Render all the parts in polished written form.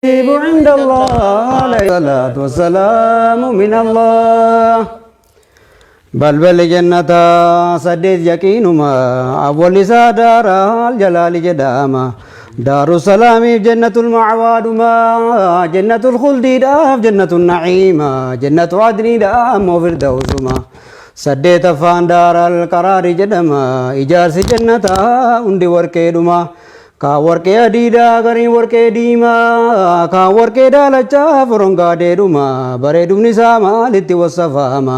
عند الله الصلاة والسلام من الله بلبل جنة سديد يقينما أول دار الجلال جداما دار السلام جنة المعواد ما جنة الخلد داف جنة النعيم جنة عدن دام وفردوس ما سديت فان دار القرار جدما إجارس جنة عند وركيدما ka warqee adiidhaa garii warqee diimaa ka warqee daalachaa forongaa deedhuma bareedumni isaa maalitti wassafama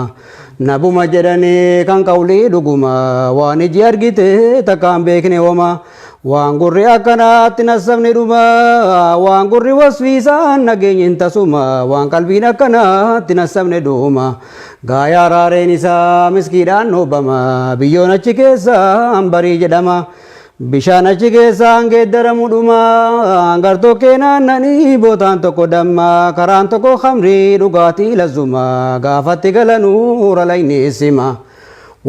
nabuma jedhanii kan qawlii dhuguma waan iji argite takkaan beekne homa waan gurri akkanaatti nassabni dhuma waan gurri wasfiisaan nageenyin tasuma waan qalbiin akkanaatti nassabne dhuma gaayaa raareen isaa miskiidhaan hoobama biyyoon achi keessa hambarii jedhama bishaan achi keessaan geeddaramu dhuma gartokkee naannanii bootaan tokko damma karaan tokko khamrii dhugaatii lazzuma gaafatti galanuu ralayneessima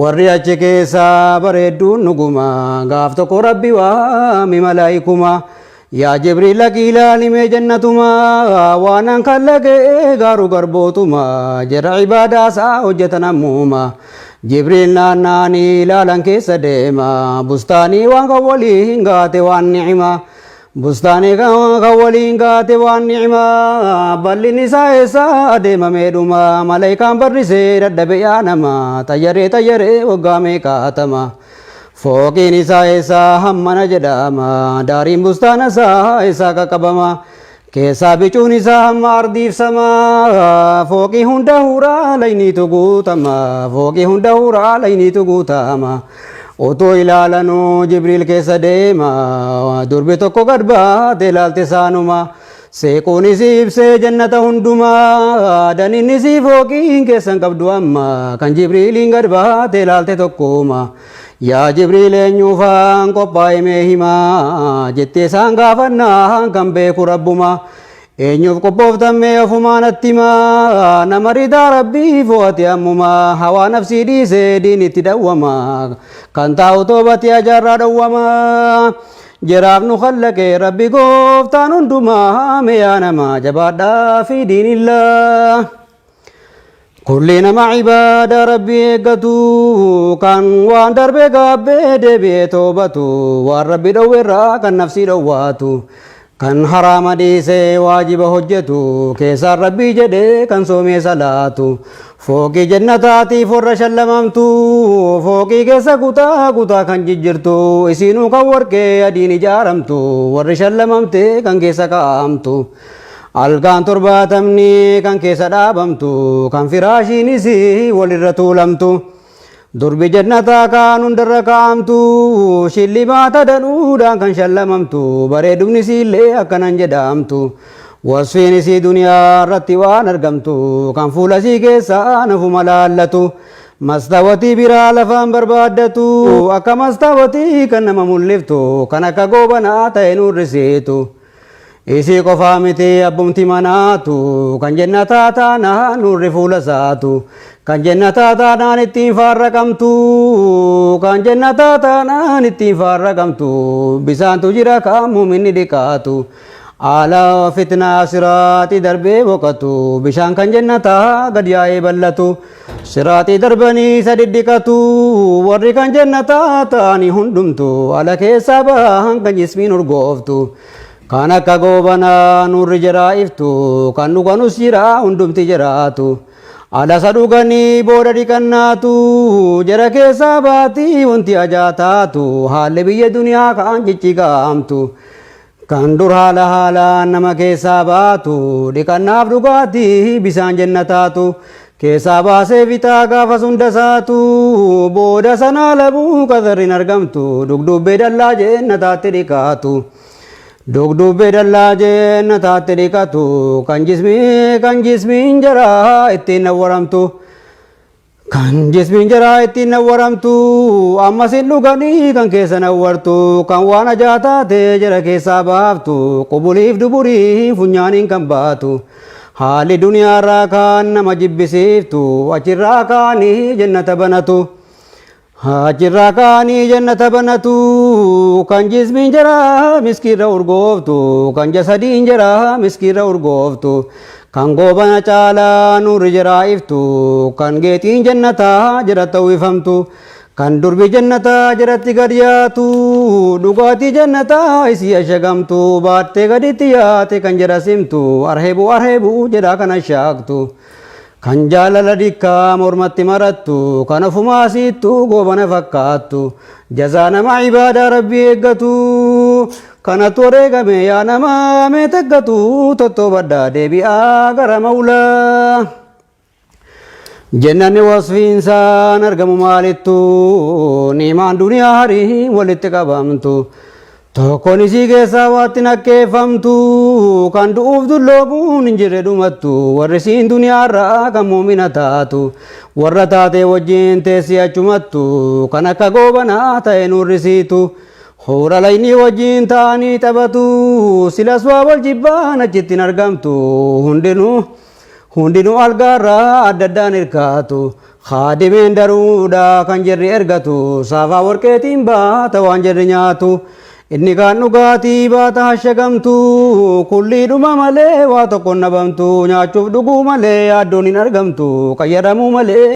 warri achi keessaa bareedduun dhuguma gaaf tokko rabbi waami malaayikuma yaa jibriil ilaalimee jannatuma waanan kallaqee gaaru garbootuma jedha ibaadaasaa hojjetan ammuma jibriil naannaanii ilaalan keessa deema bustaanii waan kan waliin gaate waan ni'ima bustaanii kan waliin gaate waan ni'ima bal'in isaa eessa adeemamee dhuma malaayikaan barrisee dadhabe yaa nama xayyaree waggaa meeqaatama fooqiin isaa eessa hammana jedhama daariin bustaana isaa eessa qaqqabama keessaa bicuun isaa hamma ardiif sama fooqii hunda huuraa layniitu guutama fooqii hunda huuraa layniitu guutama otoo ilaalanuu jibriil keessa deema durbi tokko gad baate ilaalte saanuma seequun isii ibsee jannata hundumaa daniin isii fooqiin keessan qabdu amma kan jibriiliin gad baate ilaalte tokkuma yaa jibriil eenyuufaan qophaa'e mee himaa jettee isaan gaafannaan kan beeku rabbuma eenyuuf qophooftan mee ofumaan attimaa nama ridaa rabbii fo'ate ammuma hawaa nafsii dhiisee diinitti dhawwama kan taa'u toobatti ajaarraa dhawwama jiraaf nu khallaqe rabbi gooftaan hundumaa mee yaa nama jabaadhaa fi diinillaa kulli nama cibaada rabbii eeggatu kan waan darbe gaabbee deebi'ee toobatu waan rabbi dhowwerraa kan nafsii dhowwaatu kan haraama dhiisee waajiba hojjetu keessaan rabbii jedhee kan soomee salaatu fooqii jannataatiif warra shallamamtu fooqii keessa kutaa kan jijjirtu isiinuu kan warqee adiin ijaaramtu warri shallamamte kan keessa kaa'amtu algaan torbaatamni kan keessa dhaabamtu kan firaashiin isii walirra tuulamtu durbi jannataa kaan hundarra kaa'amtu shillimaata danuudhaan kan shallamamtu bareedumni isiillee akkanan jedhamtu wasfiin isii duniyaa irratti waan argamtu kan fuula isii keessaa nafuma laallatu mastawatii biraa lafaan barbaaddatu akka mastawatii kan nama mul'iftu kan akka goobanaa ta'e nurrisiitu isii qofaa miti abbumti manaatu kan jannataa taanaan nurri fuula isaatu kan jannataa taanaan ittiin faarraqamtu kan jannataa taanaan ittiin faarraqamtu bisaantu jira kan muuminni dhiqaatu ala fitnaa siraatii darbee boqatu bishaan kan jannataa gad yaa'ee bal'atu siraatii darbanii sadi dhiqatu warri kan jannataa ta'anii hundumtu ala keessaa bahan kan jismiin urgooftu kan akka goobanaa nurri jiraa'iftu kan dhuganus jira hundumti jiraatu alasa dhuganii booda dhiqannaatu jara keessaa baatii wanti ajaataatu haalli biyya duniyaa kan jijjiiramtu kan dur haalaan nama keessaa baatu dhiqannaaf dhugaatii bisaan jannataatu keessaa baasee fitaa gaafa sundasaatu booda sanaa labuu qazarrin argamtu dugdubbee dallaa jannataatti dhiqaatu dugdubbee dallaa jannataatti dhiqatu kan jismiin jaraa ittiin nawwaramtu kan jismiin jaraa ittiin nawwaramtu ammas hin dhuganii kan keessa nawwartu kan waan ajaa taate jara keessaa baaftu qubuliif duburii funyaaniin kan baatu haalli duniyaarraa kan nama jibbisiiftu achirraa kaanii jannata banatu Hajirraa kaanii jannata banatu kan jismiin jira miskiirra urgooftu kan jasadiin jira miskiirra urgooftu kan goobana caalaa nurri jira iftu kan geetiin jannataa jiratti uwwifamtu kan durbi jannataa jiratti gad yaatu dhugaatii jannataa isii ashagamtu baattee gaditti yaate kan jedha simtu arheebu arheebu jedha kana shaaktu. Kan jaalala dikkaa mormatti marattu kan ofumaasittu goobana fakkaattu jazaa nama ibaadaa rabbii eeggatu kanatu wareegame yaa nama meeteggatu tottobaddaa deebi'aa gara maulaa. Jennanni wasfiinsaan argamu maalittu niimaan duniyaa harii walitti qabamtu. Tokkoon isii keessaa waatti nakkeeffamtu kan du'uuf dulloobuun hin jirre dhumattu warri siin duniyaarraa kan muumina taatu warra taatee wajjin teessi achumattu kan akka goobanaa ta'e nurrisiitu hoora laynii wajjin ta'anii taphatu silas waa wal jibbaan achittiin argamtu hundinuu algaarraa adda addaan hirkaatu haadimeen daruudha kan jirri ergatu saafaa warqeetiin baata waan jirri nyaatu. Inni kan dhugaatii baata hashagamtu kulliidhuma malee waa tokko nabamtu nyaachuuf dhuguu malee yaaddoon hin argamtu qayyadamuu malee.